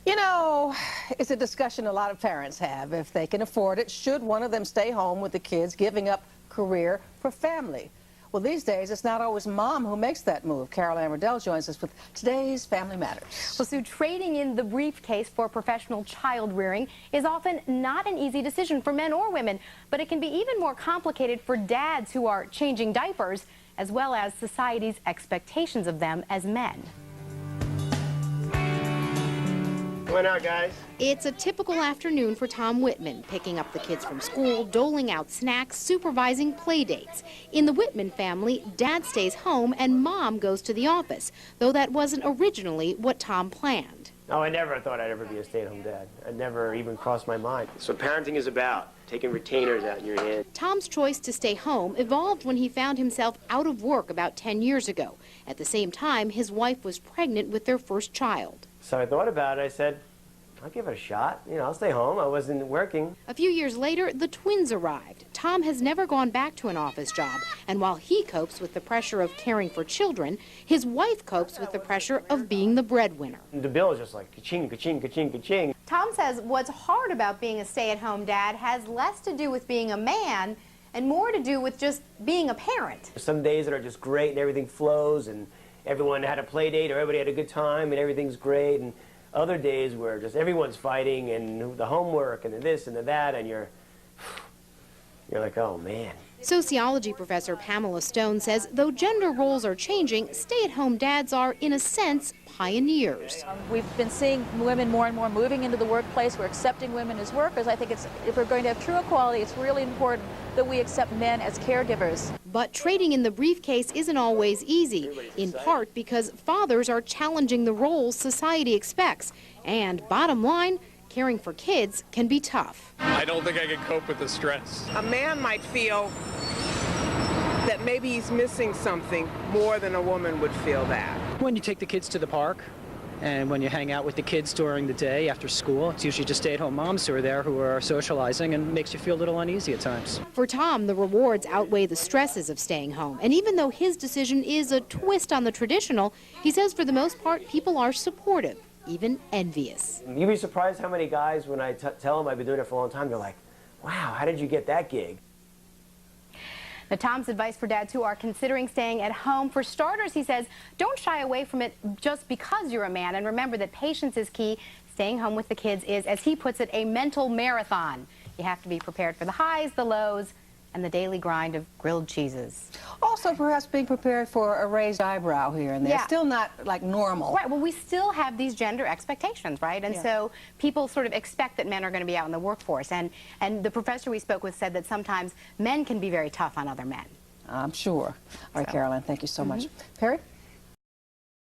You know, it's a discussion a lot of parents have. If they can afford it, should one of them stay home with the kids, giving up career for family? Well, these days, it's not always mom who makes that move. Carol Ann Riddell joins us with today's Family Matters. Well, Sue, trading in the briefcase for professional child rearing is often not an easy decision for men or women, but it can be even more complicated for dads who are changing diapers, as well as society's expectations of them as men. Come on out, guys. It's a typical afternoon for Tom Whitman, picking up the kids from school, doling out snacks, supervising play dates. In the Whitman family, Dad stays home and Mom goes to the office, though that wasn't originally what Tom planned. Oh, I never thought I'd ever be a stay-at-home dad. It never even crossed my mind. That's what parenting is about, taking retainers out in your hand. Tom's choice to stay home evolved when he found himself out of work about 10 years ago. At the same time, his wife was pregnant with their first child. So I thought about it. I said, I'll give it a shot. You know, I'll stay home. I wasn't working. A few years later, the twins arrived. Tom has never gone back to an office job, and while he copes with the pressure of caring for children, his wife copes with the pressure of being the breadwinner. The bill is just like ka-ching, ka-ching, ka-ching, ka-ching. Tom says what's hard about being a stay-at-home dad has less to do with being a man and more to do with just being a parent. Some days that are just great and everything flows and everyone had a play date or everybody had a good time and everything's great, and other days where just everyone's fighting and the homework and the this and the that, and you're like, oh man. Sociology professor Pamela Stone says though gender roles are changing, stay-at-home dads are, in a sense, pioneers. We've been seeing women more and more moving into the workplace. We're accepting women as workers. I think if we're going to have true equality, it's really important that we accept men as caregivers. But trading in the briefcase isn't always easy, in part because fathers are challenging the roles society expects. And bottom line, caring for kids can be tough. I don't think I can cope with the stress. A man might feel that maybe he's missing something more than a woman would feel that. When you take the kids to the park and when you hang out with the kids during the day after school, it's usually just stay-at-home moms who are there who are socializing, and makes you feel a little uneasy at times. For Tom, the rewards outweigh the stresses of staying home. And even though his decision is a twist on the traditional, he says for the most part people are supportive, even envious. You'd be surprised how many guys, when I tell them I've been doing it for a long time, they're like, wow, how did you get that gig? Now, Tom's advice for dads who are considering staying at home, for starters, he says, don't shy away from it just because you're a man. And remember that patience is key. Staying home with the kids is, as he puts it, a mental marathon. You have to be prepared for the highs, the lows, and the daily grind of grilled cheeses. Also, perhaps being prepared for a raised eyebrow here and there. Yeah. Still not like normal. Right, well, we still have these gender expectations, right? And so people sort of expect that men are going to be out in the workforce. And the professor we spoke with said that sometimes men can be very tough on other men. I'm sure. All right, Carolyn, thank you so much. Perry?